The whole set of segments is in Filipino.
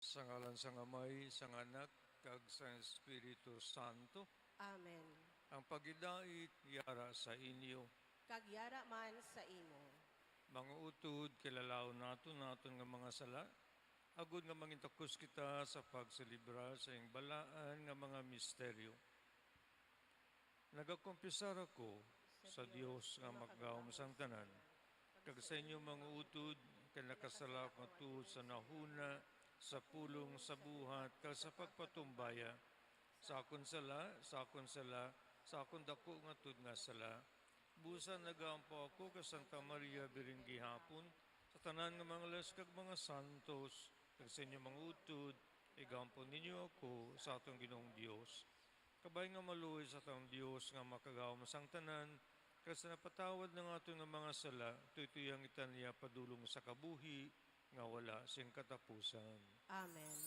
Sa ngalan sang Amay, sang Anak, kag sa Espiritu Santo, Amen. ang pagidait yara sa inyo. Kagyara man sa imo. Mga utod, kilalaw naton nga mga sala, agud nga mangintakos kita sa pagselebra sa iyong balaan nga mga misteryo. Nagakumpisar ako sa Dios nga maggaom sang tanan, kag sa inyo mga utod, kay nakasala ko tuod sa nahuna, sa pulong, sa buhat, kag sa pagpatumbaya, sa akon sala, sa akong dako nga tud nga sala. Busa nagampo ako ka Santa Maria biring gihapon, sa tanan nga mga las kag mga santos, kag sa inyo mga utod, igampo ninyo ako sa atong Ginoong Dios. Kabay nga maluoy sa atong Dios nga makagawom sang tanan, kag sa napatawad ng atong nga mga sala, tuytuyang itanya padulong sa kabuhi, nga wala sing katapusan. Amen.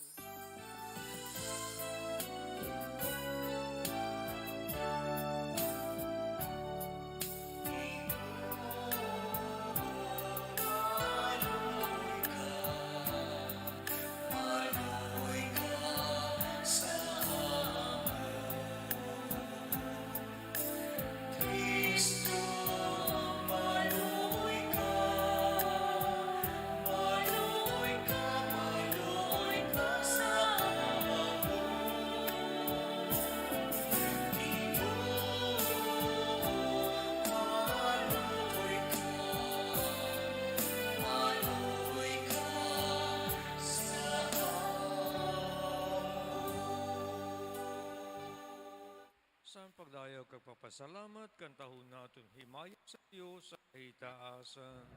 Saan pagdayaw kag papasalamat, kantahon naton himaya sa Dios sa itaasan.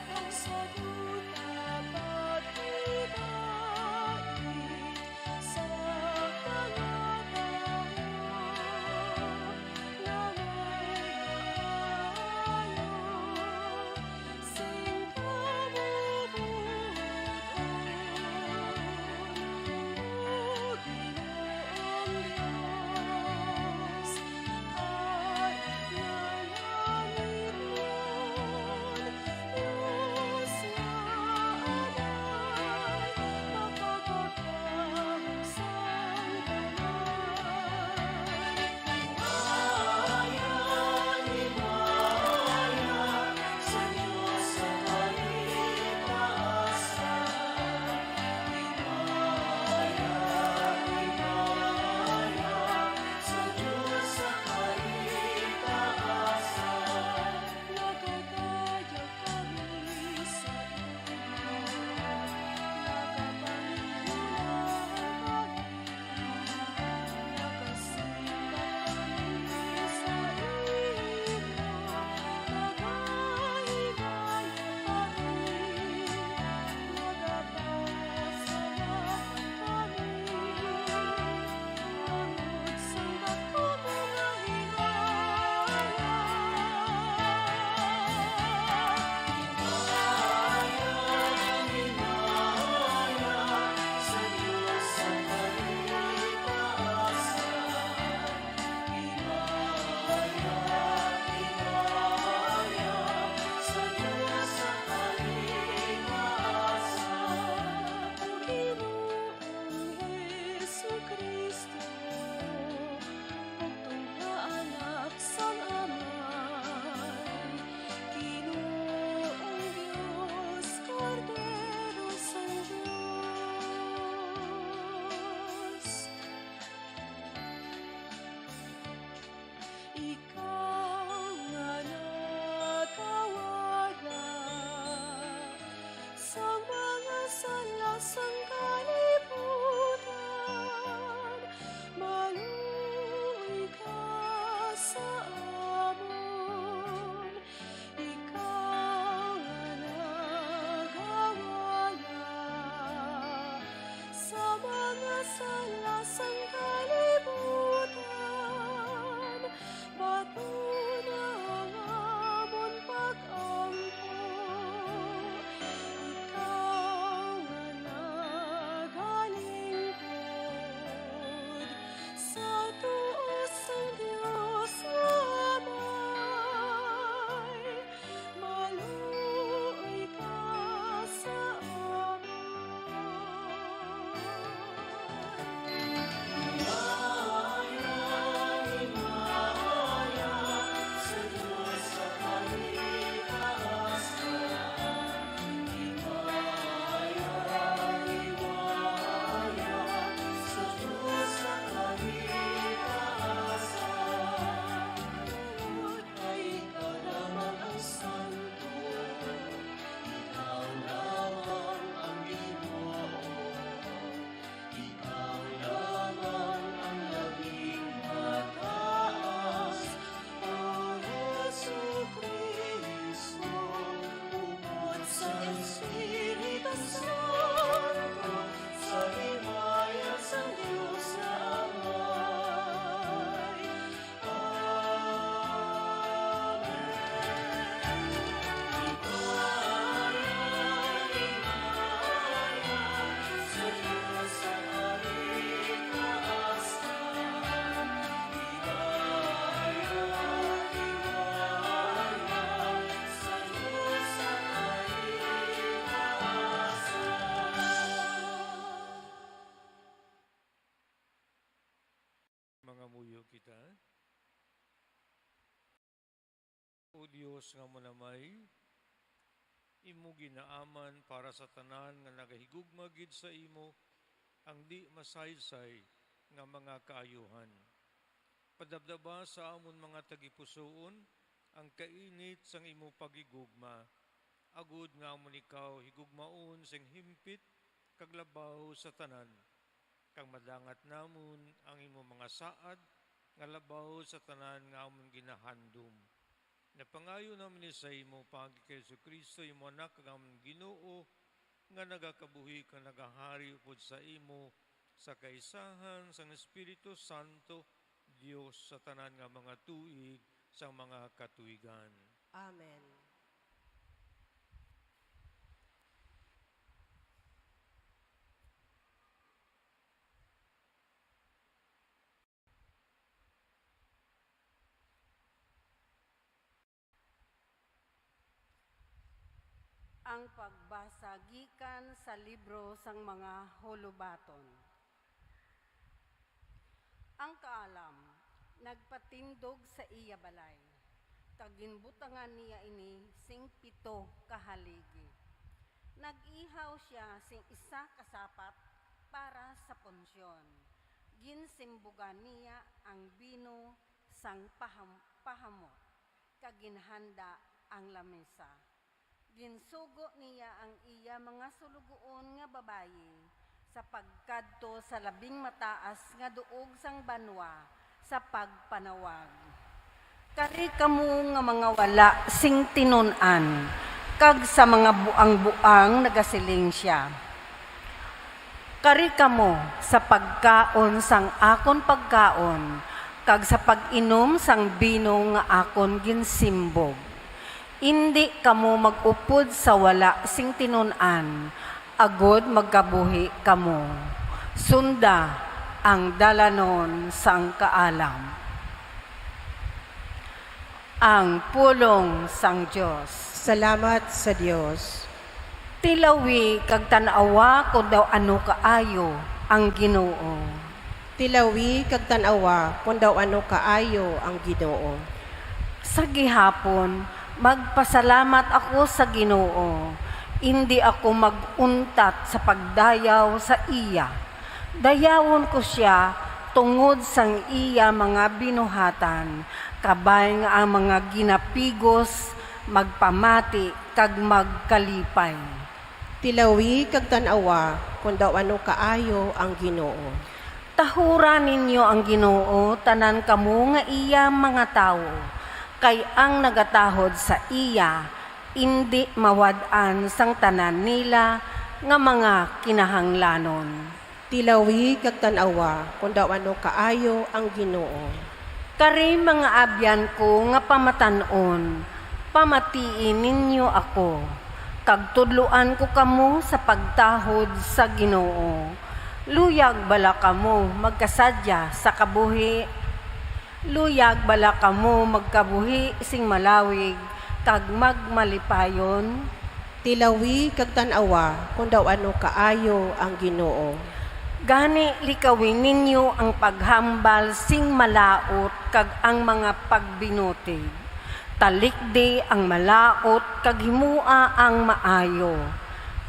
Ang sa duta pagkita Mangamuyo kita. O Dios nga manamay, imo ginaaman para sa tanan nga nagahigugma gid sa imo ang di masaysay nga mga kaayuhan. Padabdaba sa amon mga tagipusoon ang kainit sang imo pagigugma. Agud nga amon ikaw higugmaon sing himpit kaglabaw sa tanan. Kang madangat namon ang imo mga saad nga labaw sa tanan nga amon ginahandom. Napangayo namin sa imo pagi kay Jesucristo imo anak kag amon Ginoo nga nagakabuhi kang nagahari upod sa imo sa kaisahan sang Espiritu Santo Dios sa tanan nga mga tuig sa mga katuigan. Amen. Ang pagbasa gikan sa libro sang mga hulubaton. Ang kaalam nagpatindog sa iya balay. Kaginbutangan niya ini sing 7 kahaligi. Nag-ihaw siya sing 1 kasapat para sa punsyon. Ginsimbugan niya ang bino sang pahamot. Kaginhanda ang lamesa. Ginsugo niya ang iya mga sulugoon nga babayi sa pagkadto sa labing mataas nga duog sang banwa sa pagpanawag. Kari kamo nga mga wala sing tinun-an, kag sa mga buang-buang nagasiling siya. Kari kamo sa pagkaon sang akon pagkaon, kag sa pag-inom sang bino nga akon ginsimbog. Hindi kamo mag-upod sa wala sing tinun-an, agod magkabuhi kamo. Sunda ang dalanon sang kaalam. Ang pulong sang Dios. Salamat sa Dios. Tilawi kag tan-awa kung daw ano kaayo ang Ginoo. Tilawi kag tan-awa kung daw ano kaayo ang Ginoo. Sa gihapon, magpasalamat ako sa Ginoo. Hindi ako mag-untat sa pagdayaw sa iya. Dayawon ko siya tungod sang iya mga binuhatan, kabay nga ang mga ginapigos, magpamati kag magkalipay. Tilawi kag tan-awa kung daw ano kaayo ang Ginoo. Tahura ninyo ang Ginoo, tanan kamo nga iya mga tao. Kay ang nagatahod sa iya, hindi mawad-an sang tanan nila nga mga kinahanglanon. Tilawi kag tan-awa kung daw ano kaayo ang Ginoo. Kari mga abyan ko nga pamatanon, pamatiin ninyo ako, kag tudluan ko kamo sa pagtahod sa Ginoo. Luyag bala kamo magkasadya sa kabuhi. Luyag bala kamo magkabuhi sing malawig, kag magmalipayon. Tilawi kag tan-awa kung daw ano kaayo ang Ginoo. Gani likawin ninyo ang paghambal sing malaot kag ang mga pagbinutig. Talikdi ang malaot kag himua ang maayo.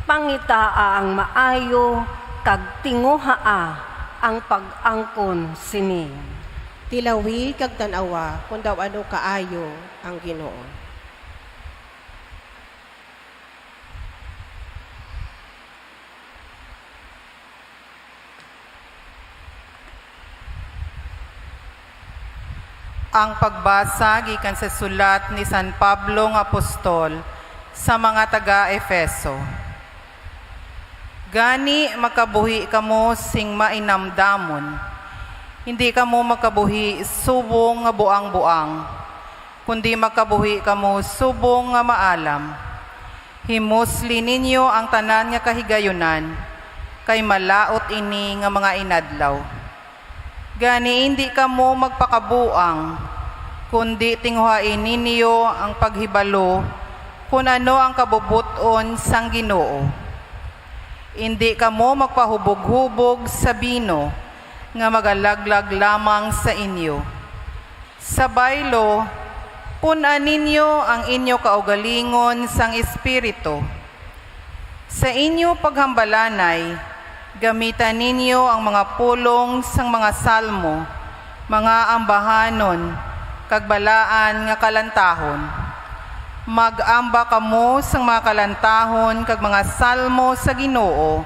Pangitaa ang maayo kag tinguhaa ang pag-angkon sini. Tilawi kag tan-awa kung daw ano kaayo ang Ginoo. Ang pagbasa gikan sa sulat ni San Pablo nga apostol sa mga taga-Efeso. Gani makabuhi kamo sing mainamdamon. Hindi kamo makabuhi subong nga buang-buang, kundi makabuhi kamo subong nga maalam. Himusli ninyo ang tanan nga kahigayunan, kay malaot ini nga mga inadlaw. Gani hindi kamo magpakabuang, kundi tinghuhain ninyo ang paghibalo kung ano ang kabubuton sang Ginoo. Hindi kamo magpahubog-hubog sa bino, nga magalaglag lamang sa inyo. Sa baylo, punan ninyo ang inyo kaugalingon sang Espiritu. Sa inyo paghambalanay, gamitan ninyo ang mga pulong sang mga salmo, mga ambahanon, kagbalaan nga kalantahon. Mag-amba kamo sang mga kalantahon kag mga salmo sa Ginoo,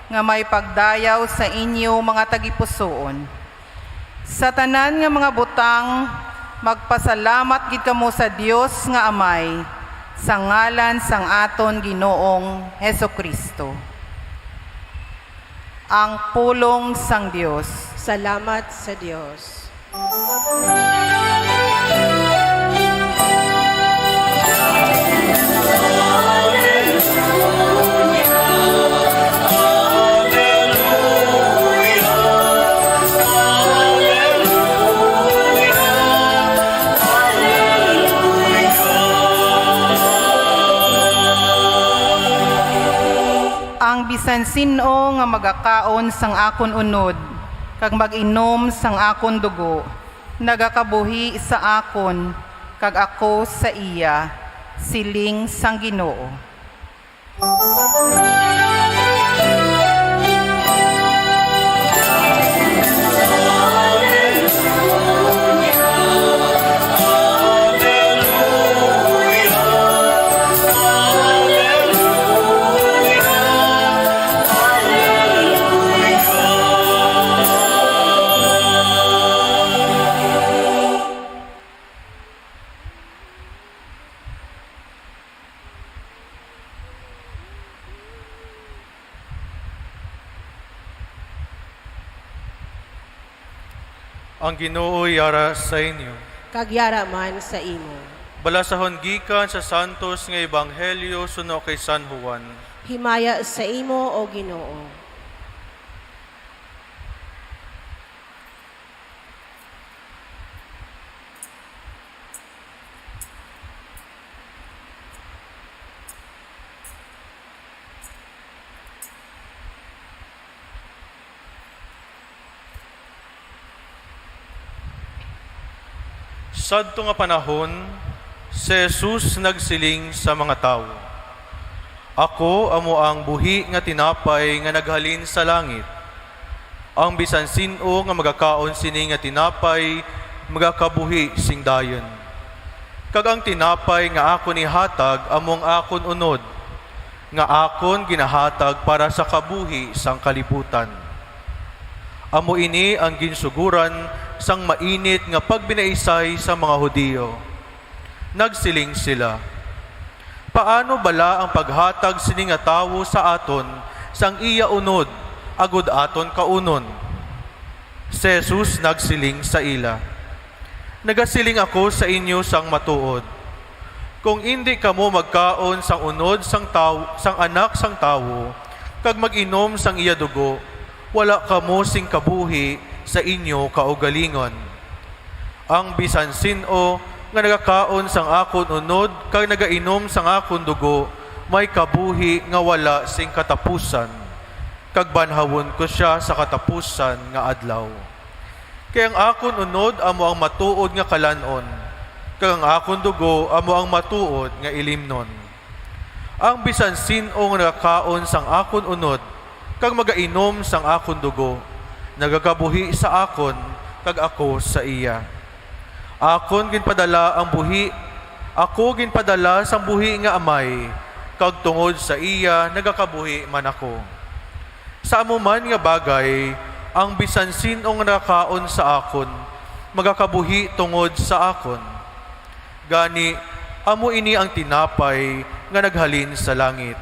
nga may pagdayaw sa inyo mga tagipusoon. Sa tanan nga mga butang, magpasalamat gid kamo sa Dios nga Amay, sa ngalan sang aton Ginoong Hesukristo. Ang pulong sang Dios. Salamat sa Diyos. Ang bisan sino nga magakaon sang akon unod, kag mag-inom sang akon dugo, nagakabuhi sa akon, kag ako sa iya, siling sang Ginoo. Ang Ginoo yara sa inyo. Kagyara man sa imo. Balasahon gikan sa santos nga ebanghelyo suno kay San Juan. Himaya sa imo o Ginoo. Sadto nga panahon, si Jesus nagsiling sa mga tao, Ako amo ang buhi nga tinapay nga naghalin sa langit. Ang bisan sino nga magakaon sini nga tinapay, magakabuhi sing dayon. Kag ang tinapay nga akon ihatag among akon unod, nga akon ginahatag para sa kabuhi sang kalibutan. Amo ini ang ginsuguran sang mainit nga pagbinaisay sa mga Hudiyo. Nagsiling sila, Paano bala ang paghatag sini nga tawo sa aton sang iya unod, agud aton kaunon? Si Jesus nagsiling sa ila, Nagasiling ako sa inyo sang matuod. Kung hindi kamo magkaon sang unod sang anak sang tawo, kag mag-inom sang iya dugo, wala kamo sing kabuhi sa inyo kaugalingon. Ang bisan sino nga nagakaon sang akon unod kag nagainom sang akon dugo, may kabuhi nga wala sing katapusan, kag banhawon ko siya sa katapusan nga adlaw. Kaya ang akon unod amo ang matuod nga kalanon, kag ang akon dugo amo ang matuod nga ilimnon. Ang bisan sino nga nagakaon sang akon unod kag magainom sang akon dugo, nagakabuhi sa akon, kag ako sa iya. Akon ginpadala ang buhi, ako ginpadala sang buhi nga amay, kag tungod sa iya nagakabuhi man ako. Sa amuman nga bagay, ang bisan sino nga nakaon sa akon, magakabuhi tungod sa akon. Gani, amo ini ang tinapay nga naghalin sa langit.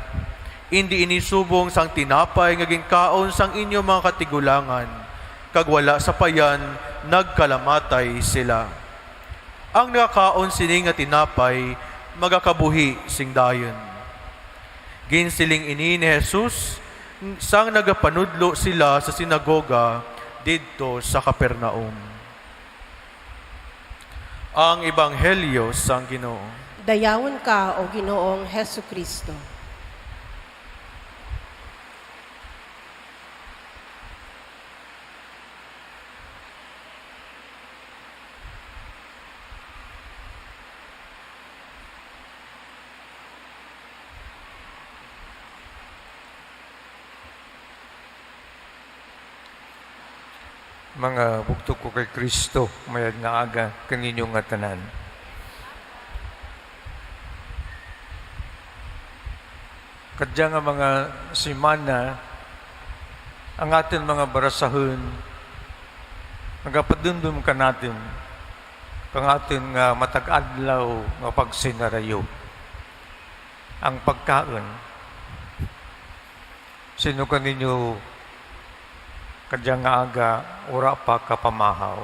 Hindi inisubong sang tinapay nga ginkaon sang inyo mga katigulangan, kag wala sa payan nagkalamatay sila. Ang nakakaon sini nga tinapay, magakabuhi sing dayon. Ginsiling ini ni Jesus, sang nagapanudlo sila sa sinagoga didto sa Capernaum. Ang Ebanghelyo sang Ginoo. Dayawon ka o Ginoong Hesukristo. mga bugto ko kay Kristo, mayad nga aga, kaninyo nga tanan. Kadya nga mga simana, ang atin mga barasahon, nagapadundum ka natin, kang atin nga matag-adlaw nga pagsinarayo. Ang pagkaon, sino ka ninyo kadya nga aga, ura pa kapamahaw.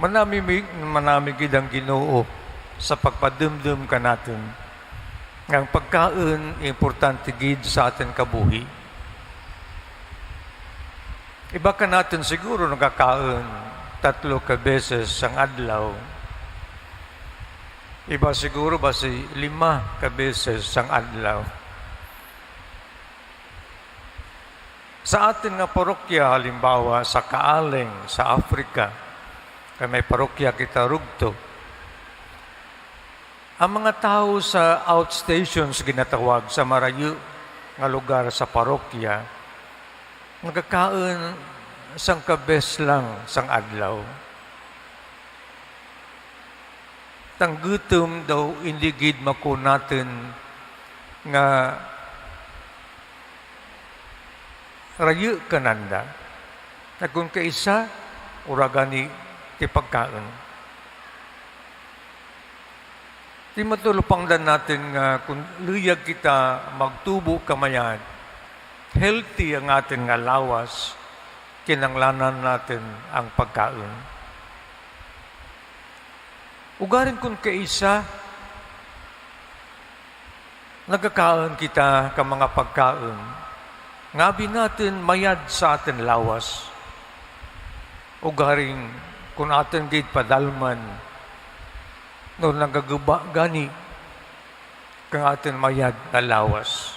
Manamigid ang Ginoo sa pagpadumdum ka natin. Ang pagkaon, importante gid sa atin kabuhi. Iba ka natin siguro nagkakaon 3 ka beses ang adlaw. Iba siguro basi 5 ka beses ang adlaw. Sa atin nga parokya, halimbawa sa Kaaling, sa Africa, kay may parokya kita rugto, ang mga tao sa outstations ginatawag sa marayo nga lugar sa parokya, nagkakaon sang kabes lang sang adlaw. Tanggutom daw hindi gid mako natin nga rayo kananda. Na kung kaisa, uragani ti pagkaon. Di matulupangdan natin nga kung luyag kita magtubo kamayan, healthy ang ating nga lawas, kinanglanan natin ang pagkaon. Ugarin kung kaisa, nagkakaon kita ka mga pagkaon, ngabi natin mayad sa atin lawas. Ugaring kung atin gid padalman, no nagaguba gani, kang atin mayad na lawas.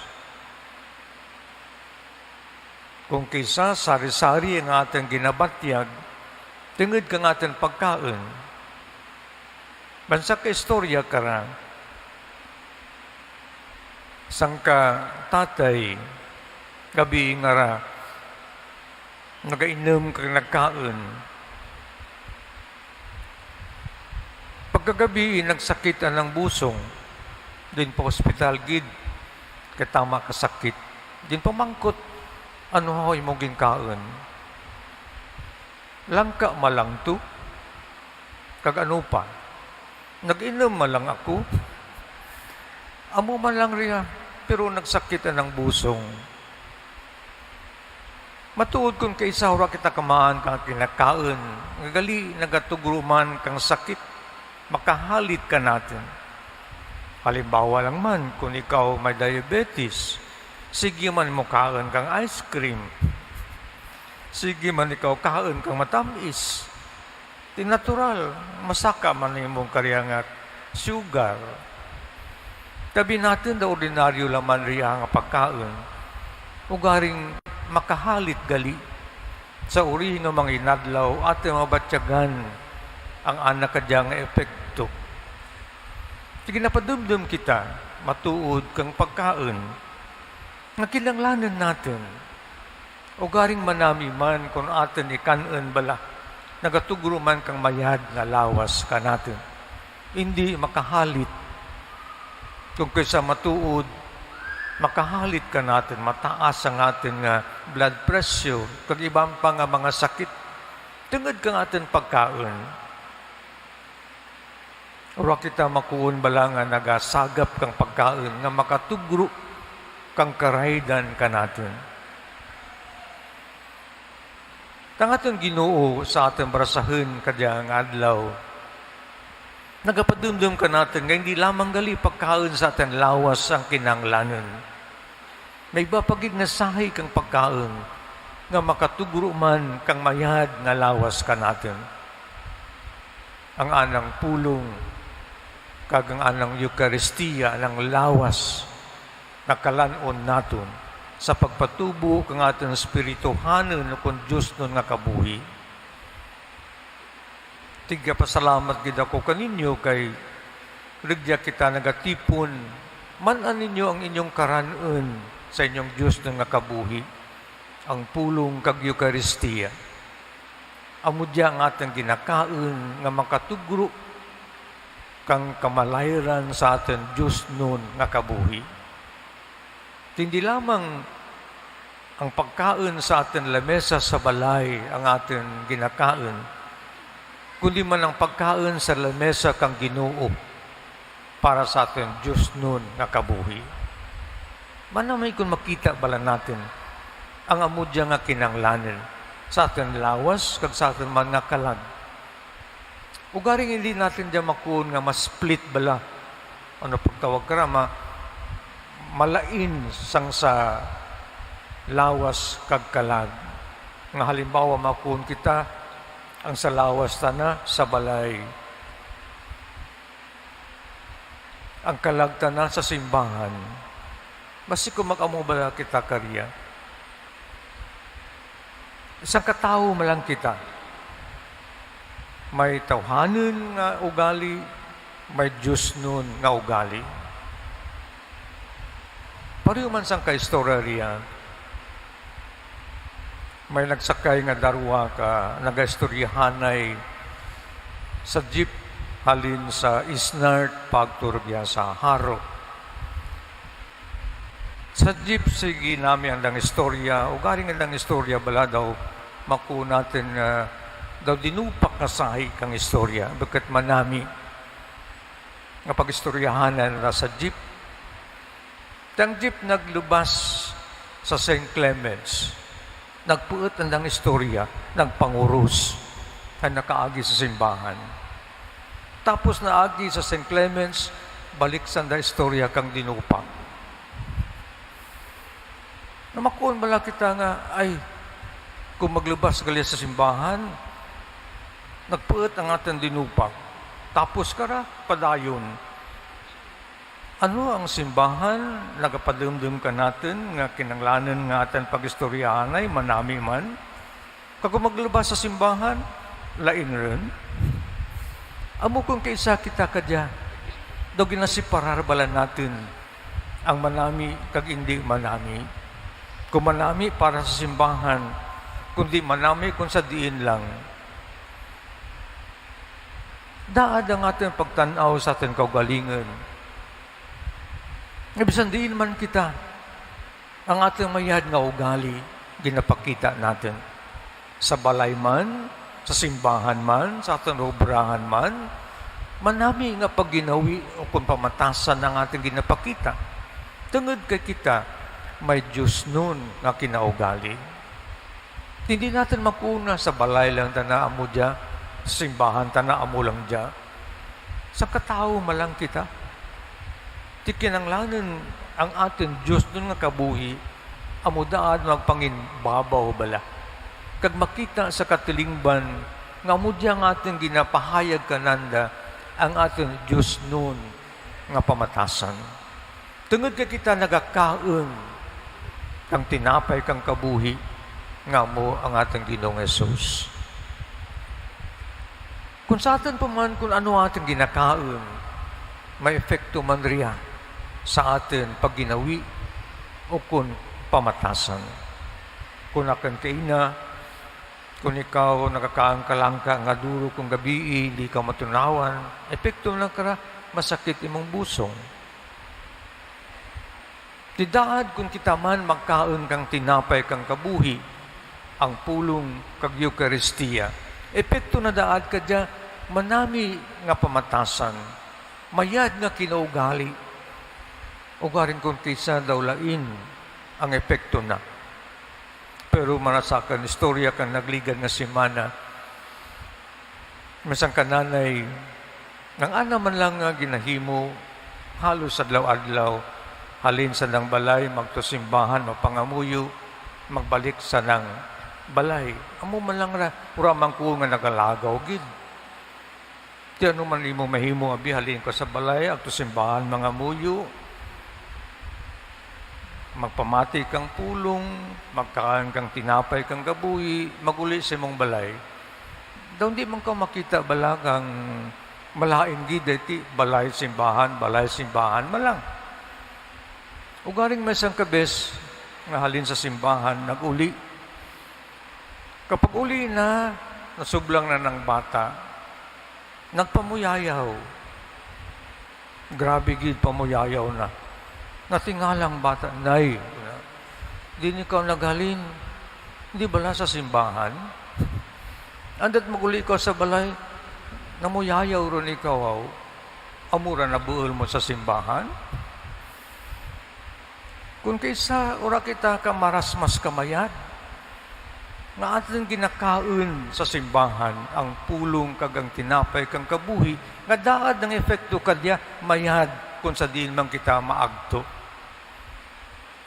Kung kaysa sari-sari ang ating ginabatyag, tingid kang ating pagkaon. Bansa ka istorya ka ra, sang ka tatay, gabi nga ra, nagainom kang nagkaon. Pagkagabi, nagsakit ang busong, din po hospital gid, katama kasakit. Din pamangkot, ano hoy mo ginkaon? Langka malang to? Kag ano pa? Nag-inom malang ako? Amo malang riya, pero nagsakit ang busong. Matuod kung kay sahura kita kamaan kang kinakaon, nagali nagatugruman kang sakit, makahalit ka natin. Halimbawa lang man, kung ikaw may diabetes, sige man mo kaon kang ice cream. Sige man ikaw kaon kang matamis. Di natural, masaka man imong karyangat sugar. Tabi natin na ordinaryo laman riya nga pagkaon. Ugaring makahalit gali sa uri ng mga inadlaw at mabatyagan ang anak kadyang epekto. Sige napadumdum kita, matuod kang pagkaon, nga kinanglanan natin. O garing manami man kung atin ikanon bala, nagatugro man kang mayad na lawas ka natin. Hindi makahalit. Kung kaysa matuod, makahalit ka natin, mataas ang ating blood pressure, kung ibang pa nga mga sakit, tungod kang ating pagkaon. Ura kita makuon bala nga nagasagap kang pagkaon, nga makatugro kang karaydan ka natin. Tangatong Ginoo sa ating barasahon kadyang adlaw, nagapadumdum ka natin nga hindi lamang gali pagkaon sa ating lawas ang kinanglanon. May iba pagig nasahay kang pagkaon nga makatugro man kang mayad nga lawas ka natin. Ang anang pulong, kag ang anang Eucharistia, anang lawas na kalanon naton sa pagpatubo kang ating spirituhanon kung Diyos nun nga kabuhi. Tiga pasalamat gid ako kaninyo kay rigya kita nagatipon, manan ninyo ang inyong karanon sa inyong Diyos nga kabuhi, ang pulong kag Eucharistia. Amudya ang atang ginakaon nga makatugro kang kamalayran sa ating Diyos nun nga kabuhi. Hindi lamang ang pagkaon sa ating lamesa sa balay ang ating ginakaon, kundi man ang pagkaon sa lamesa kang Ginoo para sa ating Diyos nun nga kabuhi. Manamay kung makita bala natin ang amudya nga kinanglanan sa ating lawas kag sa ating mga kalag. Ugaring hindi natin dyan makuon nga mas-split bala. Ano pagtawag ka malain sang sa lawas kag kalag. Nga halimbawa makuon kita ang sa lawas tana sa balay. Ang kalag tana sa simbahan. Basi kung mag-amubala kita karya. Isang katao malang kita. May tawhanan nga ugali, may Diyos nun nga ugali. Pareho man sang kaistorya riya, may nagsakay nga darwa ka, nagaistoryahanay sa jeep halin sa Isnart pagturgya sa Haro. Sa jeep sige namin ang istorya, o garing ang istorya bala daw, maku natin daw dinupak na sahi kang istorya, bakat manami nga pag-istoryahanan na sa jeep. Tang jeep naglubas sa St. Clements, nagpuot ang istorya, nagpanguros, ang nakaagi sa simbahan. Tapos naagi sa St. Clements, balik sa istorya kang dinupak. Namakuan bala kita nga, ay, kung maglabas gali sa simbahan, nagpuot ang ating dinupak. Tapos kara, padayon. Ano ang simbahan? Nagapadumdum ka natin, nga kinanglanan nga ating pag-istoryahanay, manami man. Kung maglabas sa simbahan, lain rin. Amo kung kaisa kita kadya, daw ginasiparar bala natin ang manami kag hindi manami. Kung manami para sa simbahan, kundi manami kung sa diin lang. Daad ang ating pagtanaw sa ating kaugalingan. Ibisan diin man kita, ang ating mayad nga ugali, ginapakita natin. Sa balay man, sa simbahan man, sa ating obrahan man, manami nga pagginawi o kung pamatasan ng ating ginapakita. Tungod kay kita, may Diyos nun nga kinaugali. Hindi natin makuna sa balay lang tanaamo dya, simbahan tanaamo lang dya. Sa katao malang kita. Tikinanglanan ang ating Diyos nun nga kabuhi, amudaan magpanginbabaw bala. Kag makita sa katilingban, nga amudya ang ating ginapahayag kananda, ang ating Diyos nun nga pamatasan. Tungod ka kita nagakaon, kang tinapay kang kabuhi, nga mo ang ating Ginoong Hesus. Kung sa atin pa man, kung ano ating ginakaon, may epekto man riya sa atin pag ginawi o kung pamatasan. Kung akan kaina, kung ikaw nakakaang kalangka nga duro kung gabi, hindi ka matunawan, epekto lang kara, masakit imong busong. Tidaad kung kita man magkaon kang tinapay kang kabuhi, ang pulong kag Eucharistia. Epekto na daad ka dya, manami nga pamatasan, mayad nga kinaugali, ugarin kung kisa daw lain ang epekto na. Pero marasakan, istorya kang nagligan nga simana, masang kananay, nang ana man lang nga ginahimo, halos adlaw-adlaw, halin sa nang balay, magtusimbahan, mapangamuyo, magbalik sa nang balay. Amo man lang na, uramang ko nga nagalagaw, gid. Di ano man imo mahimo, abi, halin ko sa balay, agtusimbahan, mangamuyo, magpamati kang pulong, magkaan kang tinapay kang gabuhi, maguli sa imong balay. Daw di man ka makita bala kang malain gid, balay simbahan, malang. Ugaring may isang kabes, nga halin sa simbahan, nag-uli. Kapag uli na, nasublang na ng bata, nagpamuyayaw. Grabe gid, pamuyayaw na. Natingalang bata, Nay, di ikaw naghalin, hindi bala sa simbahan? Andat maguli ikaw sa balay, namuyayaw ron ikaw, amura na buol mo sa simbahan? Kung kaysa ora kita ka marasmas kamayad, nga atin ginakaon sa simbahan ang pulong kagang tinapay kang kabuhi, nga daad ng efekto kadya mayad kung sa diin man kita maagto.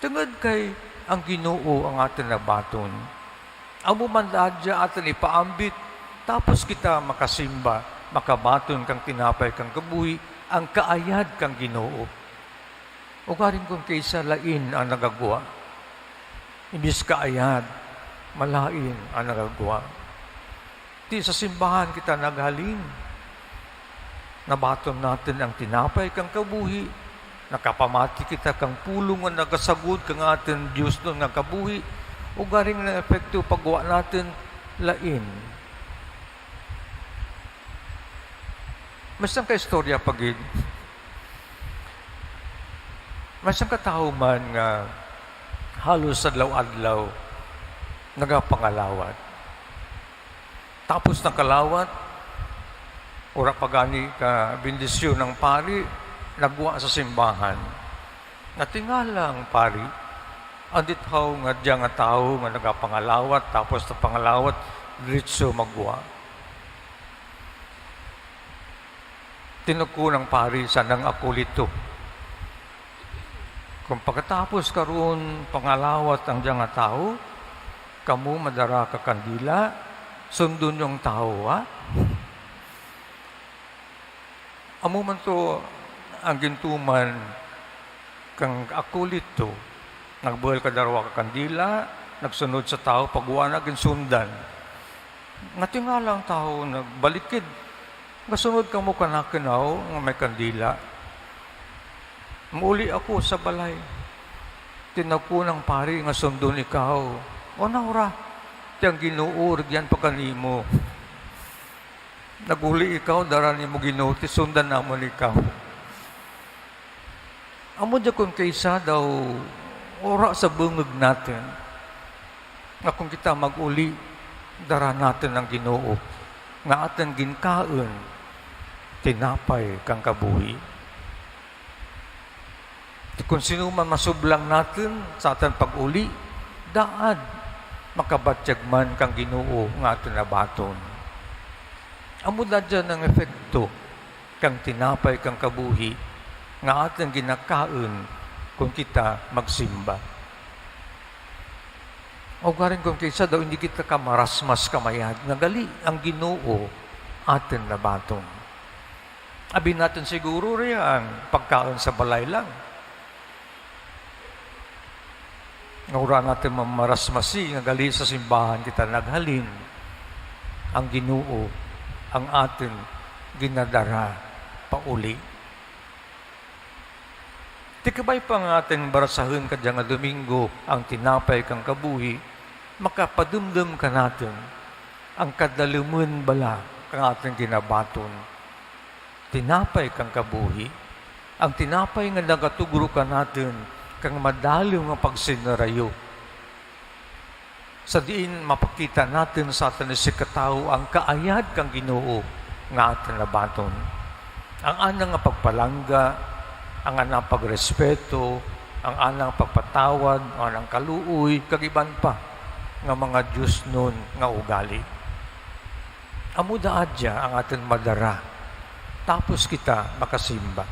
Tungod kay ang Ginoo ang atin na baton. Ang mumandadya atin ipaambit, tapos kita makasimba, makabaton kang tinapay kang kabuhi, ang kaayad kang Ginoo. O karing kung kaysa lain ang nagagawa, imbis kaayad, malain ang nagagawa. Di sa simbahan kita naghalin, nabaton natin ang tinapay kang kabuhi, nakapamati kita kang pulong ang nagasagod kang atin Diyos doon nga kabuhi, o garing na epekto paggawa natin lain. Masang ka istorya pagid. Masang katao man nga halos adlaw-adlaw nagapangalawat. Tapos ng kalawat, ora pagani ka bendisyon ng pari, nagwa sa simbahan. Natingala ang pari, andit how nga diya nga tao nga nagapangalawat, tapos na pangalawat, diretso magwa. Tinuko ng pari, sanang akulito. Kung pagkatapos karoon pangalawat ang diya nga tao, kamu madara ka kandila, sundon yung tao, ha? Amo man to ang gintuman kang akulito, nagbuhal ka darwa ka kandila, nagsunod sa tao, pagwa na ginsundan. Natingala ang tao, nagbalikid, kasunod ka mo kanakinaw, nga may kandila. Muli ako sa balay, tinagko ng pari, nga sundon ikaw. O naura, tiyang ginuur, yan pa kanimo. Naguli ikaw, darani mo ginuti, sundan namon ikaw. Amo dyan kung kaysa daw, ora sa bungag natin, nga kung kita mag-uli, dara natin ang Ginoo, nga atin ginkaon, tinapay kang kabuhi. Kung sino man masublang natin sa atin pag-uli, daad, makabatyag man kang Ginoo nga atin nabaton. Amo na dyan ang efekto kang tinapay kang kabuhi nga atin ginakaon kung kita magsimba. O garing kung kaysa daw hindi kita kamarasmas kamayad, nagali ang Ginoo atin nabaton. Abi natin siguro rin ang pagkaon sa balay lang. Ngaura natin mamarasmasi, nga gali sa simbahan kita naghalin, ang Ginoo, ang atin ginadara pauli. Di kabay pa nga atin barasahin kadya nga Domingo, ang tinapay kang kabuhi, makapadumdum ka natin, ang kadalumun bala kang ating ginabaton. Tinapay kang kabuhi, ang tinapay nga nagatugro ka natin, kang madalo nga pagsinarayo. Sa diin mapakita natin sa atin si katao ang kaayad kang Ginoo nga atin nabaton. Ang anang nga pagpalangga, ang anang pagrespeto, ang anang pagpatawad, ang anang kaluoy, kagiban pa nga mga Diyos nun nga ugali. Amuda adya ang atin madara, tapos kita makasimba.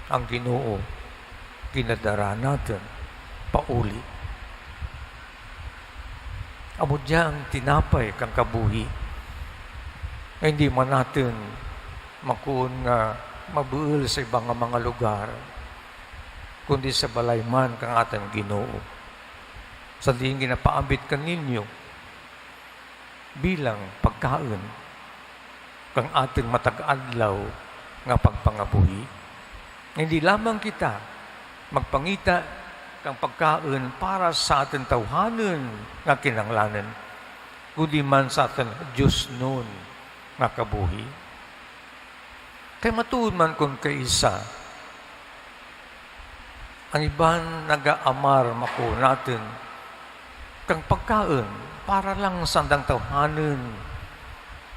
Ang Ginoo ginadara natin pauli. Amudya ang tinapay kang kabuhi. Hindi man natin makuon nga mabuil sa ibang mga lugar, kundi sa balay man kang ating Ginoo. Sa diing ginapaambit ka ninyo bilang pagkaon kang ating matag-adlaw nga pagpangabuhi. Hindi lamang kita magpangita kang pagkaon para sa atin tawhanon nga kinahanglanon, kundi man sa atin Diyos nun nga kabuhi. Kay matuod man kung kaisa, ang iban nag-aamar mako natin kang pagkaon para lang sa andang tawhanon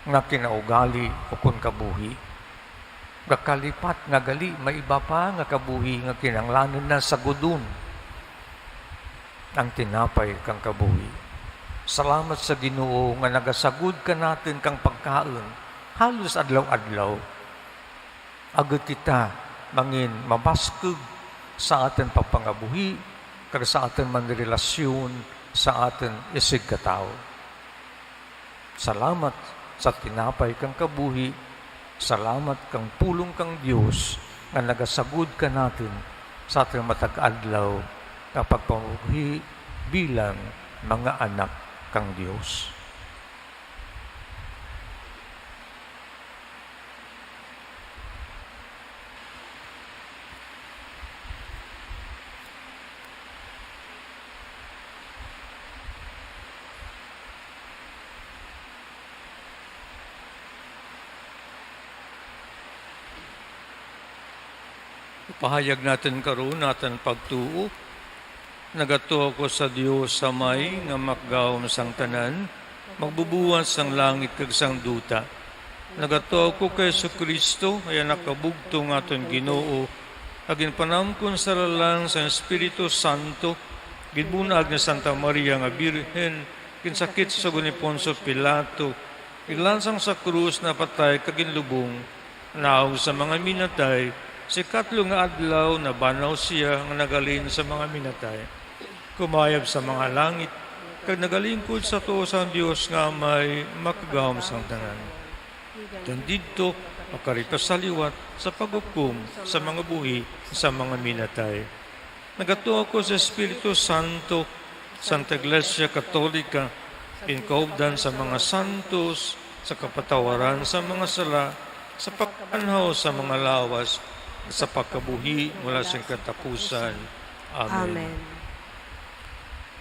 nga kinaugali o kung kabuhi. Gakalipat nga gali, may iba pa nga kabuhi nga kinahanglanon na sagudon ang tinapay kang kabuhi. Salamat sa Ginoo nga nagasagud ka natin kang pagkaon halos adlaw-adlaw. Agad kita mangin mabaskog sa atin pagpangabuhi kag sa atin manrelasyon sa atin isig katao. Salamat sa tinapay kang kabuhi. Salamat kang pulong kang Diyos nga nagasagud ka natin sa ating matag-adlaw kapag pamuhi bilang mga anak kang Diyos. Pahayag natin karon natin pagtuo. Nagato ako sa Dios sa may nga makgawom sang tanan, magbubuwas sang langit kag sang duta. Nagato ako kay Kristo, ay nakabugto ng aton Ginoo, agin panamkon sa lalang sa Espiritu Santo, ginbunag ni Santa Maria nga Birhen, kinsakit sa ni Poncio Pilato, iglansang sa krus na patay kaginlubong, naaw sa mga minatay, si katlo nga adlaw na banaw siya nga nagalin sa mga minatay. Kumayab sa mga langit, kag nagalingkod sa tuo sa Dios nga may makagawom sang tanan. Dito, makarito sa liwat sa paghukom sa mga buhi sa mga minatay. Nagatuo ako sa Espiritu Santo, Santa Iglesia Katolika, inkaubdan sa mga santos, sa kapatawaran sa mga sala, sa pagpanhaw sa mga lawas, sa pagkabuhi mula sa katapusan. Amen. Amen.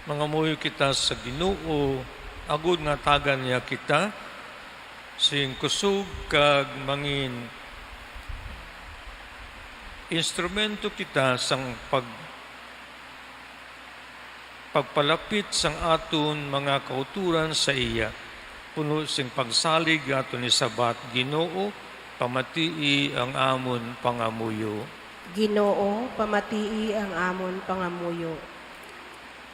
Mga muyo kita sa Ginoo, agud nga tagan niya kita, sing kusog kag mangin instrumento kita sang pagpalapit sang aton mga kauturan sa iya. Puno sing pagsalig aton ni sabat Ginoo, pamatii ang amon pangamuyo. Ginoo, pamatii ang amon pangamuyo.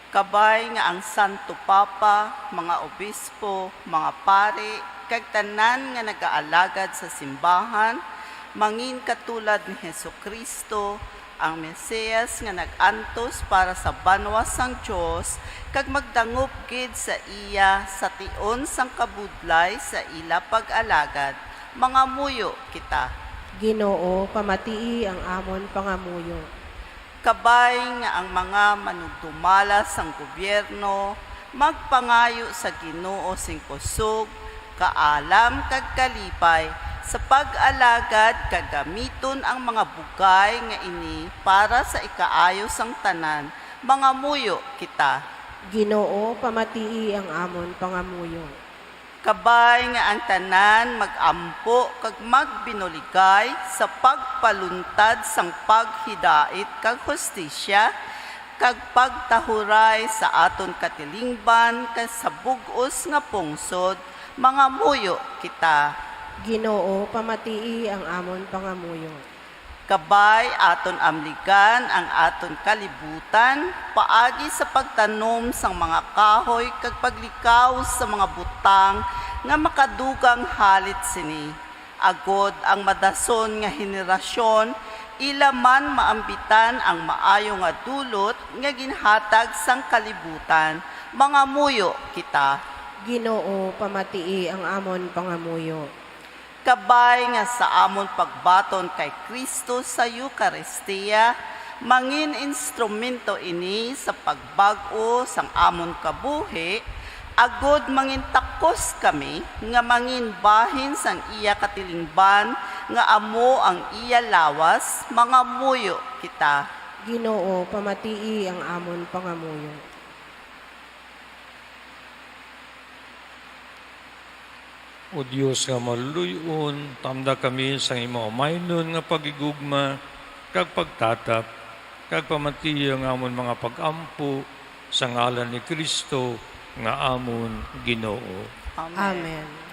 Kabay nga ang Santo Papa, mga obispo, mga pari, kag tanan nga nagaalagad sa simbahan, mangin katulad ni Hesukristo, ang Mesiyas nga nag-antos para sa banwa sang Dios, kag magdangup gid sa iya sa tion sang kabudlay sa ila pag-alagad, mga muyo kita. Ginoo, pamatii ang amon pangamuyo. Kabay nga ang mga manugdumala sang gobyerno, magpangayo sa Ginoo sing kusog, kaalam kag kalipay, sa pag-alagad kagamiton ang mga bugay nga ini para sa ikaayo sang tanan, mga muyo kita. Ginoo, pamatii ang amon pangamuyo. Kabay nga ang tanan magampo kag magbinuligay sa pagpaluntad sang paghidait kag hustisya, kag pagtahuray sa aton katilingban kag sa bug-os nga pungsod, mga muyo kita. Ginoo, pamatii ang amon pangamuyo. Kabay aton amligan ang aton kalibutan, paagi sa pagtanom sang mga kahoy kag paglikaw sa mga butang nga makadugang halit sini. Agod ang madason nga henerasyon, ila man maambitan ang maayo nga dulot nga ginhatag sang kalibutan, mga muyo kita. Ginoo, pamatii ang amon pangamuyo. Kabay nga sa amon pagbaton kay Kristo sa Eucharistia, mangin instrumento ini sa pagbag-o sang amon kabuhi, agod mangin takos kami nga mangin bahin sang iya katilingban nga amo ang iya lawas, mga muyo kita. Ginoo, pamatii ang amon pangamuyo. O Diyos nga maluluyon, tamda kami sa imo maynon nga pagigugma, kag pagtatap, kag pamati ang amon mga pagampo, sa ngalan ni Kristo, nga amon Ginoo. Amen.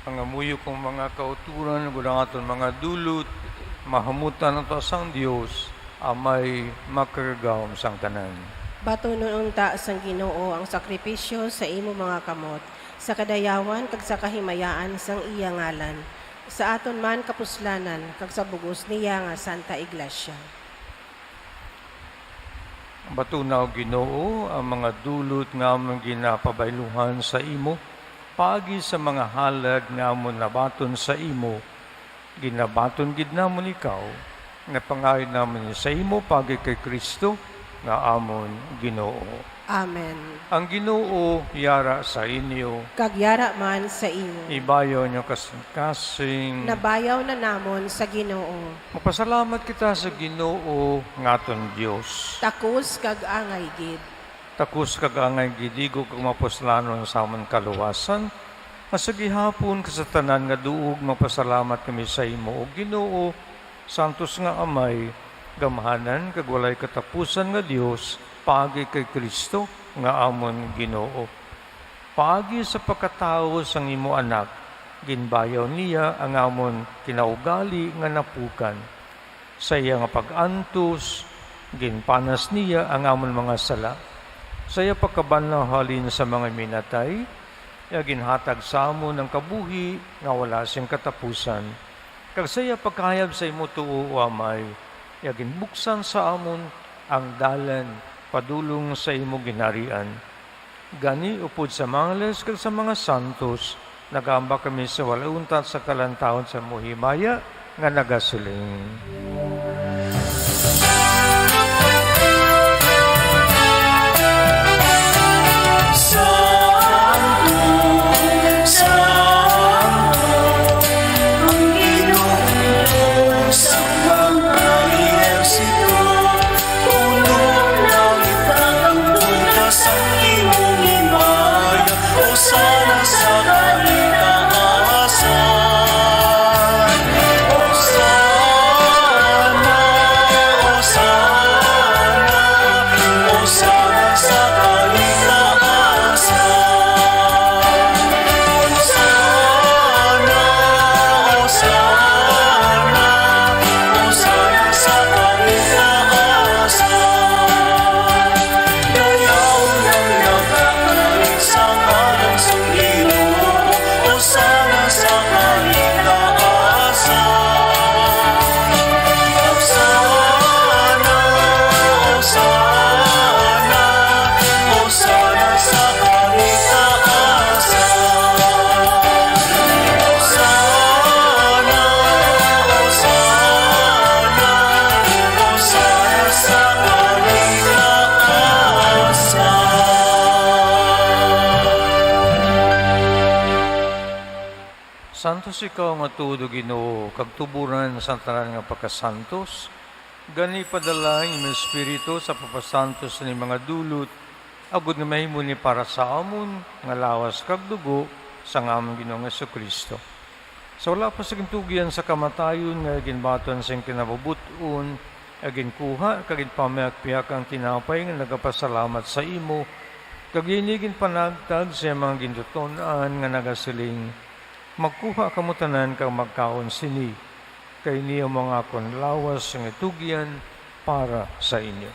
Pangamuyo kong mga kauturan, gudang aton mga dulot, mahamutan ang tasang Diyos, amay makaragawam sang tanan. Bato noong taas ang Ginoo ang sakripisyo sa imo mga kamot, sa kadayawan kag sa kahimayaan sang iya ngalan, sa aton man kapuslanan kag sa bugos niya nga Santa Iglesia. Batunaw Ginoo ang mga dulot nga among ginapabayluhan sa imo, pagi sa mga halag nga amon nabaton sa imo, ginabaton gid namon ikaw, nga pangayon naman sa imo pagi kay Kristo, nga amon Ginoo. Amen. Ang Ginoo yara sa inyo, Kagyara man sa imo. ibayaw nyo kasing Nabayaw na namon sa Ginoo. Mapasalamat kita sa Ginoo ngaton Dios. Takos kag angay gid. Takus kagangay gidigo kag mapuslanon sa amon kaluwasan. Masagihapon ka sa tanan nga duog mapasalamat kami sa imo o Ginoo, santos nga amay, gamhanan kag walay katapusan nga Dios, pagi kay Kristo nga amon Ginoo. Paagi sa pagkatao sang imo anak, ginbayaw niya ang amon kinaugali nga napukan. Sa iya nga pag-antos, ginpanas niya ang amon mga sala. Sa iya pagkabanlaw halin sa mga minatay, iya ginhatag sa amon ang kabuhi nga wala siyang katapusan. Kag sa iya pagkayab sa imo tuo o Amay, iya ginbuksan sa amon ang dalan padulong sa imo ginarian. Gani upod sa mangles kag sa mga santos, nagamba kami sa walauntat sa kalantawon sa muhimaya nga nagasiling. Santos ikaw nga tudo Ginoo, kag tuburan sa tanan nga pagkasantos, gani padala ang imong Espiritu sa papasantos ni mga dulot, agud nga mahimo ni para sa amon, nga lawas kag dugo, sa amon Ginoong Jesucristo. Sa wala pa sa gintugian sa kamatayon, nga ginbaton sa kinabubuton, agin kuha, kag ginpamiak-piak ang tinapay nga nagapasalamat sa imo, kag inigin panagtag sa mga gintutonan nga nagasiling, magkuha kamo tanan kang magkaon sini, kay niya mga konlawas ng itugyan para sa inyo.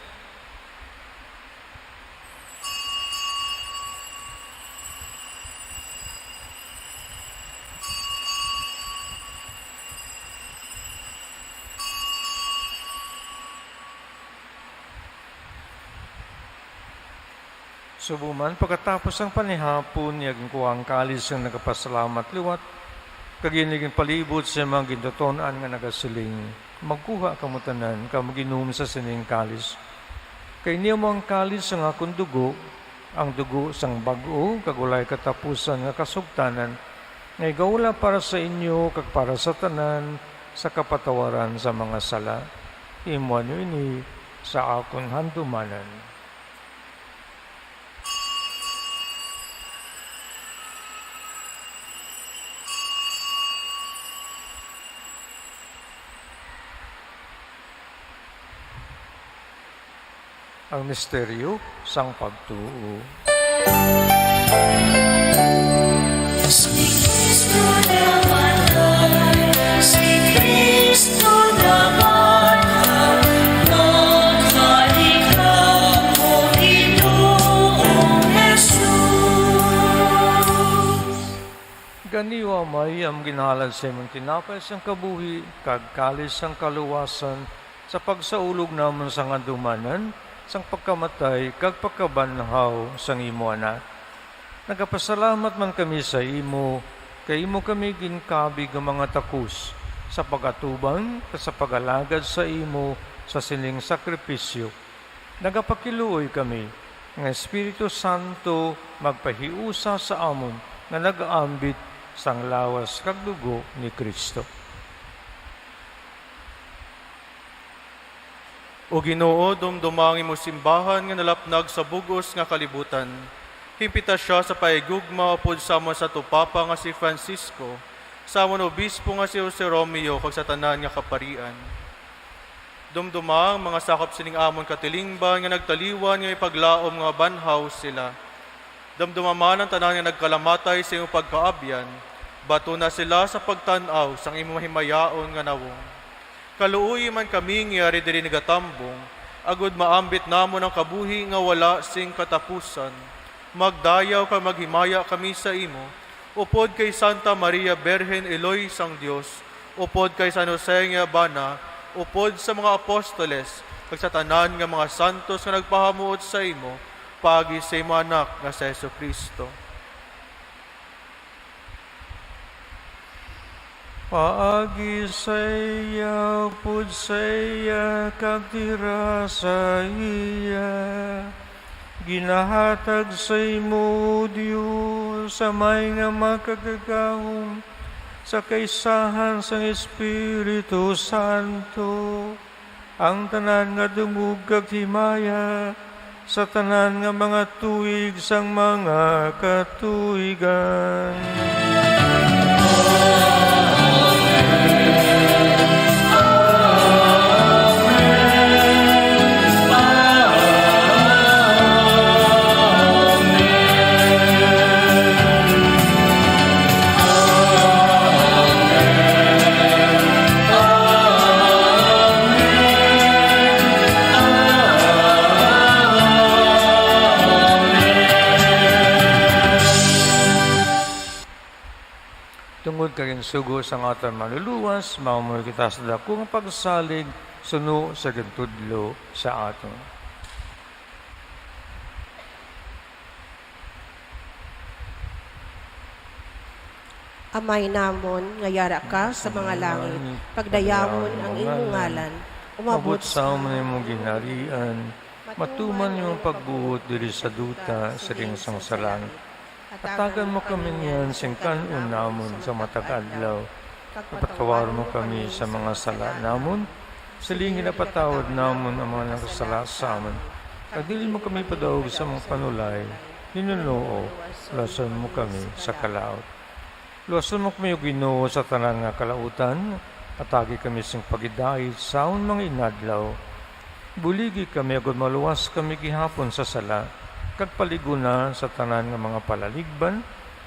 Subuman, pagkatapos ang panihapon, niyaging kuwang kalis ang nagapasalamat liwat, kaginiging palibot sa mga gintotonan nga nagasiling, magkuha kamutanan, kamaginom sa sining kalis. Kay niya mo ang kalis ang akong dugo, ang dugo sang bago, kagulay katapusan nga kasugtanan, ngay gawla para sa inyo, kag para sa tanan, sa kapatawaran sa mga sala. Imuan nyo ini sa akong handumanan. Ang misteryo sang pagtuo. Si Cristo naman, si Cristo naman, naghalika mo Ginoong Jesus. Ganiwa may ang ginahalan sa imong tinapay sang kabuhi, kag kalis sang kaluwasan, sa pagsaulog naman sang adumanan, sang pagkamatay, kag pagkabanhaw sang imo anak. Nagapasalamat man kami sa imo, kay imo kami ginkabig ang mga takus, sa pagatubang, sa pagalagad sa imo, sa sining sakripisyo. Nagapakiluoy kami, nga Espiritu Santo magpahiusa sa amon, nga nag-aambit sang lawas kag dugo ni Kristo. O Ginoo, dumdumangin mo simbahan nga nalapnag sa bugos nga kalibutan. Himpita siya sa paigugma upod samon sa tupapa nga si Francisco, samon obispo nga si Jose Romeo kag sa tanan nga kaparian. Dumdumang mga sakop sining amon katilingban nga nagtaliwan nga ipaglaom nga banhaw sila. Damdumaman ang tanan nga nagkalamatay sa iyong pagkaabyan, bato na sila sa pagtanaw sang imong mahimayaon nga nawong. Kaluoy man kami ngayari diri nagatambong, agud maambit namon ang kabuhi nga wala sing katapusan. Magdayaw ka maghimaya kami sa imo, upod kay Santa Maria Berhen Eloy sang Dios, upod kay San Jose nga bana, upod sa mga apostoles, kag sa tanan nga mga santos nga nagpahamuot sa imo, pagi sa imo anak nga sa Jesucristo. Paagi saya, pud saya, kagtira sa iya. Ginahatag sa imo, Diyos, sa may nga makagagahom, sa kaisahan sa Espiritu Santo, ang tanan nga dungog kag himaya, sa tanan nga mga tuig sang mga katuigan. Tungod kaging sugo sa aton maluluwas, maumuwi kita sa dakong pagsalig, suno sa gantudlo sa aton. Amay namon, ngayara ka sa mga langit, pagdayamon ang imong ngalan, Umabot sa amin mong ginarian, matuman yung pagbuot diri sa duta sa ringsang salang. Atagan mo kami niyan singkan unamon sa matag-adlaw. Napatawar mo kami sa mga sala namon. Silingin na patawad namon ang mga nakasala sa amin. Pagdili mo kami padaog sa mga panulay. Ninunoo, luwason mo kami sa kalaot. Luwason mo kami yung Ginoo sa tanan nga kalautan. Atagi kami sing pagidait saon mga inadlaw. Buligi kami agad maluwas kami gihapon sa sala. Kagpaliguna sa tanan nga mga palaligban,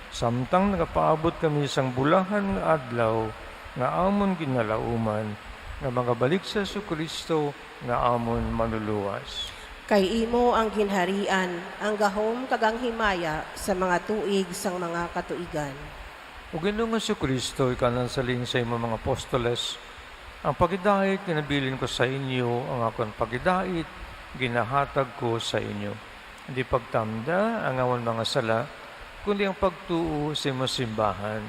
samtang nagapaabot kami sang bulahan nga adlaw, nga amon ginalauman, nga mga balik sa Jesucristo, nga amon manluluwas. Kay imo ang ginharian, ang gahom kagang himaya sa mga tuig sang mga katuigan. O Ginoong Jesucristo, ikanan saling sa imo mga apostoles, ang pagidait kinabilin ko sa inyo, ang akong pagidait, ginahatag ko sa inyo. Hindi pagtamda ang awan mga sala, kundi ang pagtuo sa imo simbahan.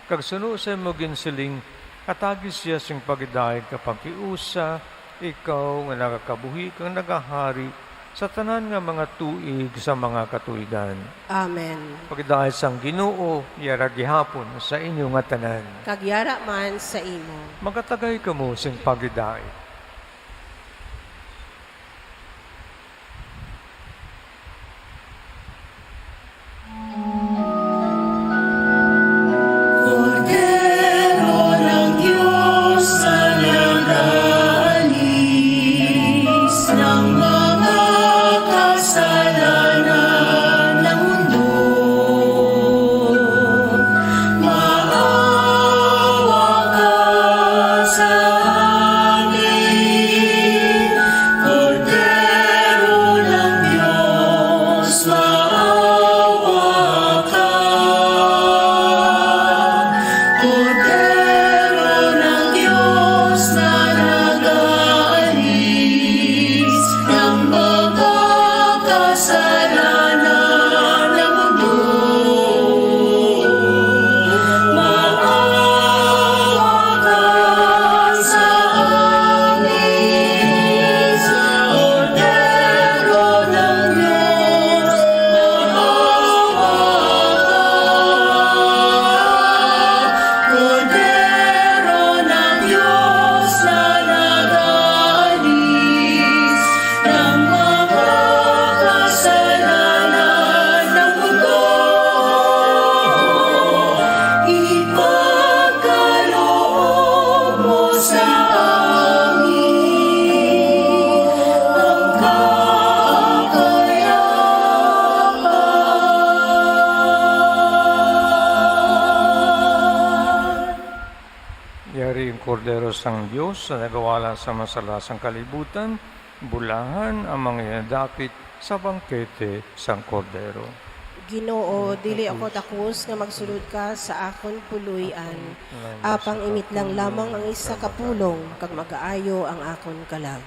Kagsuno sa imo ginsiling, atagis siya sing pagidait kapag kiusa, ikaw nga nakakabuhi kang nagahari sa tanan nga mga tuig sa mga katuigan. Amen. Pagidait sang Ginoo, yara gihapon sa inyo nga tanan. Kagyara man sa imo. Magatagay ka mo sing pagidait. Cordero ng Diyos na nag-aalis ng mga kasalanan ng mundo. Maawa ka sa amin. Yari ang kordero sang Diyos sa nagawala sa masalasang kalibutan, bulahan ang mga dapit sa bangkete sang kordero. Ginoo, dili ako takos nga magsulod ka sa akon puluyan. Apang imit lang lamang ang isa ka pulong, kag magaayo ang akon kalag.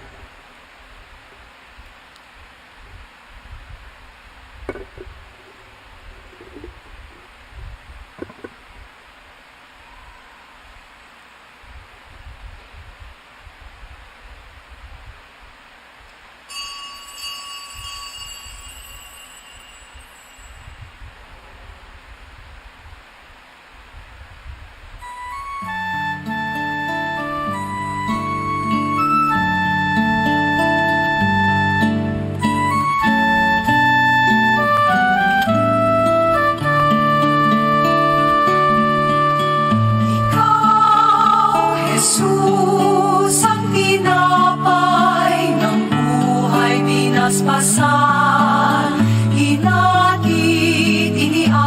Jesus, ang tinapay ng buhay binaspasan, hinatid inialay.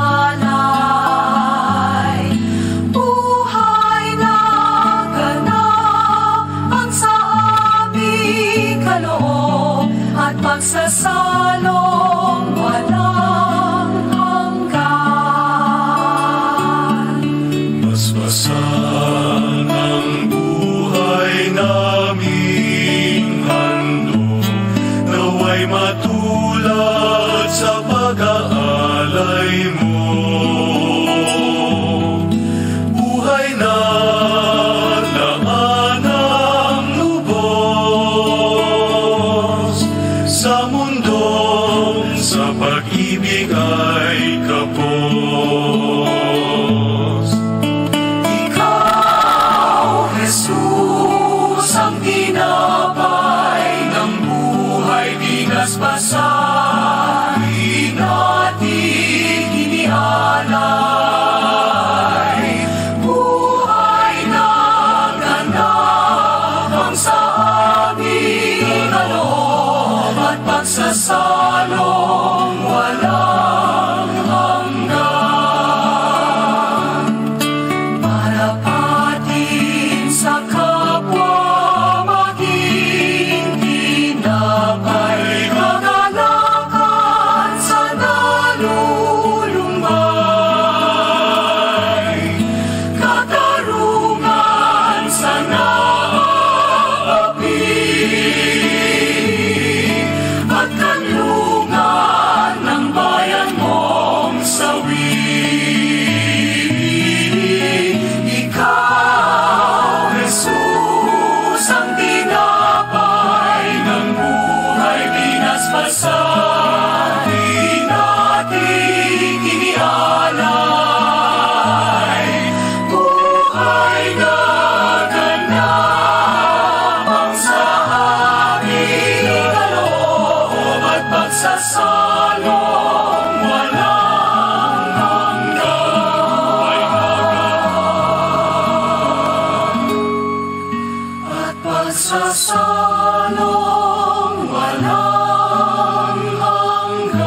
Buhay na ganap ang sa aming kaloob at pagsasalong walang hanggan. Basbasan ang buhay naming handog, naway matulad sa pag-aalay mo. Buhay na laanang lubos sa mundong sa pag-ibig ay kapos. Jesus, ang tinapay ng buhay binasbasan, hinatid inialay. Buhay na ganap ang sa aming kaloob at pagsasalong walang hanggan. Marapatin sa kapwa maging tinapay, kagalakan sa nalulumbay, katarungan sa naapi, at kanlungan ng bayan mong sawi. Ikaw, Jesus, ang tinapay ng buhay binasbasan, hinatid inialay. Buhay na ganap ang sa aming kaloob at pagsasalong walang hanggan. At pagsasalong walang hanggan.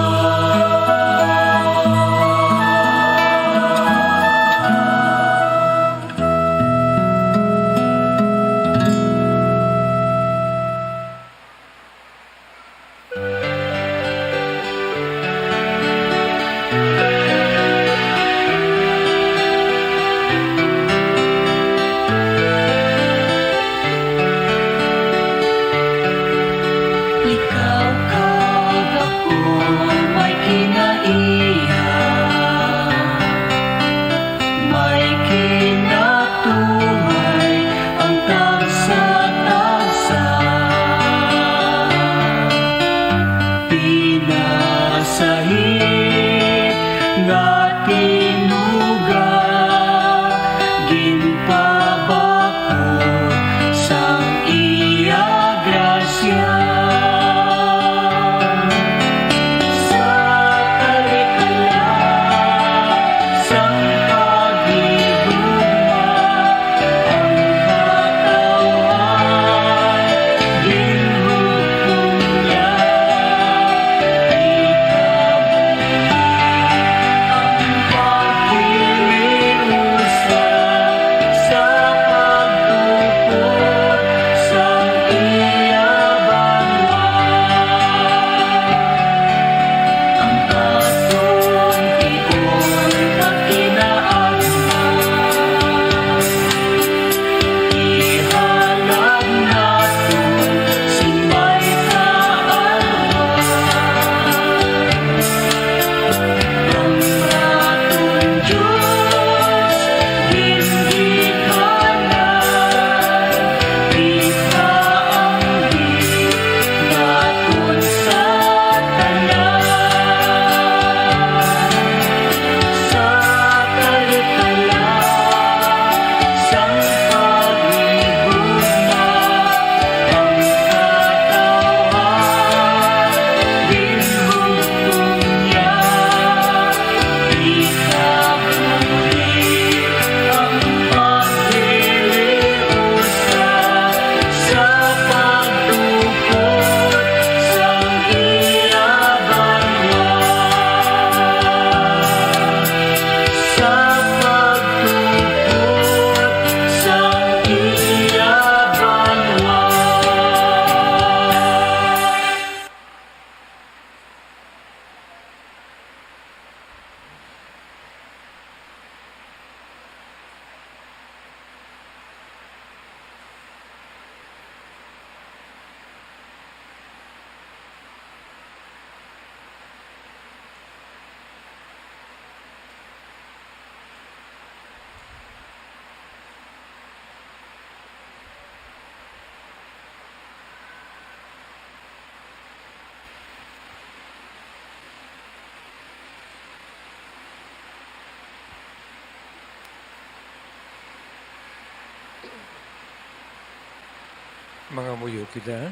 Mga muyo kita.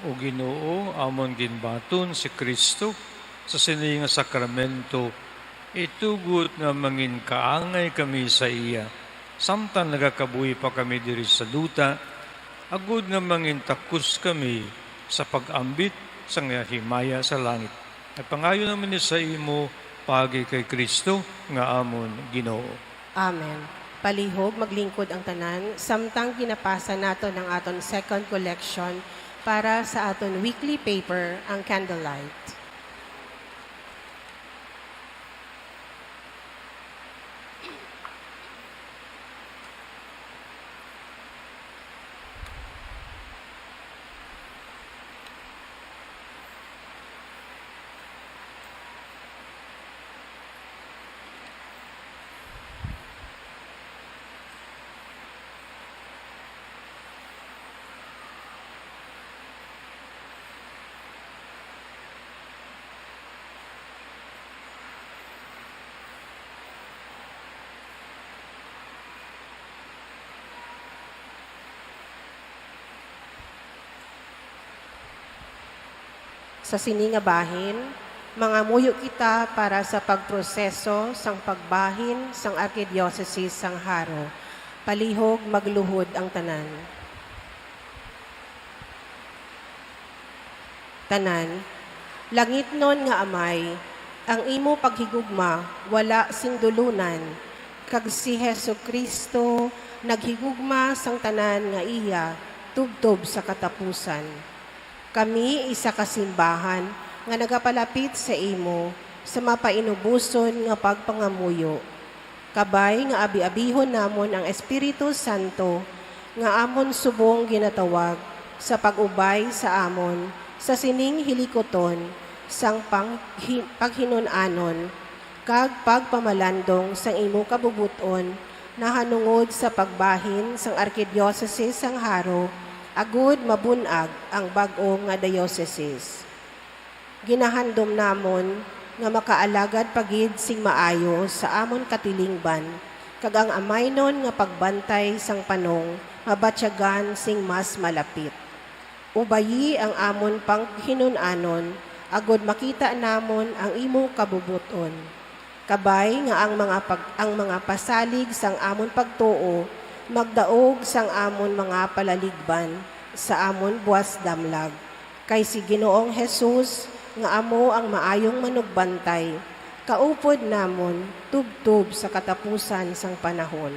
O Ginoo, amon ginbaton si Kristo sa sini nga sakramento, itugot nga mangin kaangay kami sa iya. Samtang nagakabuhi pa kami diri sa duta, agud nga mangin takus kami sa pag-ambit sa nga himaya sa langit. At pangayo naman ni sa imo, pagi kay Kristo nga amon Ginoo. Amen. Palihog, maglingkod ang tanan, samtang ginapasa nato ng aton second collection para sa aton weekly paper, ang Candlelight. Sa sininga bahin, mga muyo kita para sa pagproseso sang pagbahin sang Arkidiocese sang Haro. Palihog, magluhod ang tanan. Tanan, langit nun nga amay, ang imo paghigugma, wala sing dulunan, kag si Hesu Kristo naghigugma sang tanan nga iya, tubtob sa katapusan. Kami isa kasimbahan nga nagapalapit sa imo sa mapainubuson nga pagpangamuyo. Kabay nga abi-abihon namon ang Espiritu Santo nga amon subong ginatawag sa pag-ubay sa amon sa sining hilikoton sang paghinunanon kag pagpamalandong sang imo kabubuton na hanungod sa pagbahin sang Arkidiocese sang Haro agud mabunag ang bag-o nga diocese. Ginahandom namon nga makaalagad pagid sing maayo sa amon katilingban, kag ang amaynon nga pagbantay sang panong mabatyagan sing mas malapit. Ubayi ang amon panghinunanon, agud makita namon ang imo kabubuton. Kabay nga ang mga pasalig sang amon pagtuo magdaog sang amon mga palaligban sa amon buwas damlag. Kay si Ginoong Jesus nga amo ang maayong manugbantay, kaupod namon tubtob sa katapusan sang panahon.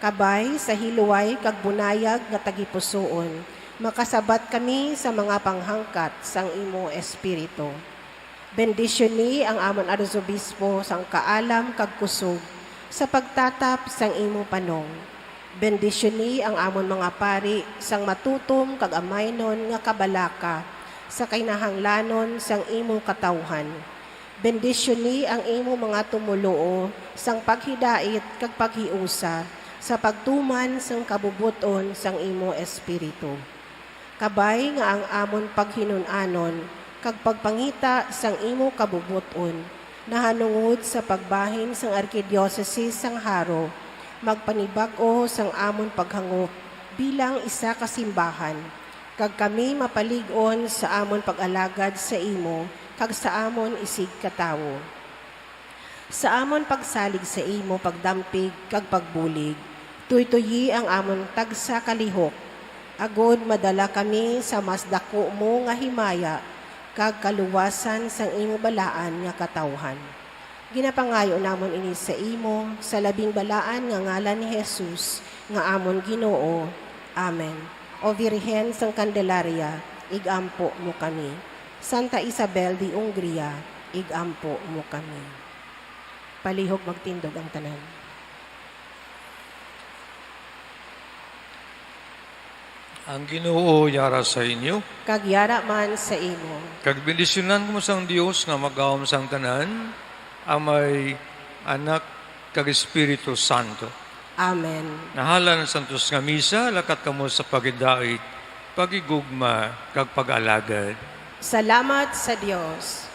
Kabay sa hiluway kag bunayag nga tagipusoon, makasabat kami sa mga panghangkat sang imo Espiritu. Bendisyon ni ang amon Arzobispo sang kaalam kag kusog sa pagtatap sang imo panong. Bendisyon ni ang amon mga pari sang matutom kag amaynon nga kabalaka sa kainahanglanon sang imo katawhan. Bendisyon ni ang imo mga tumuluo sang paghidait kag paghiusa sa pagtuman sang kabubuton sang imo Espiritu. Kabay nga ang amon paghinunanon kag pagpangita sang imo kabubuton na hanungod sa pagbahin sang Arkidiocese sang Haro, magpanibag-o sang amon paghangop bilang isa kasimbahan, kag kami mapalig-on sa amon pag-alagad sa imo, kag sa amon isig katawo. Sa amon pagsalig sa imo pagdampig kag pagbulig, tuytoyi ang amon tagsa kalihok, agod madala kami sa mas dako mo nga himaya, kag kaluwasan sang imo balaan nga katawhan. Ginapangayo namon ini sa imo, sa labing balaan nga ngalan ni Jesus, nga amon Ginoo. Amen. O Virhen sang Candelaria, igampo mo kami. Santa Isabel de Hungria, igampo mo kami. Palihog magtindog ang tanan. Ang Ginoo yara sa inyo, Kag yara man sa imo. kag bendisyonan mo sang Dios nga magawom sang tanan, amay anak kag Espiritu Santo. Amen. Nahalan ng Santos nga Misa, lakat kamo sa pagidait, pagigugma, kag pag-alagad. Salamat sa Dios.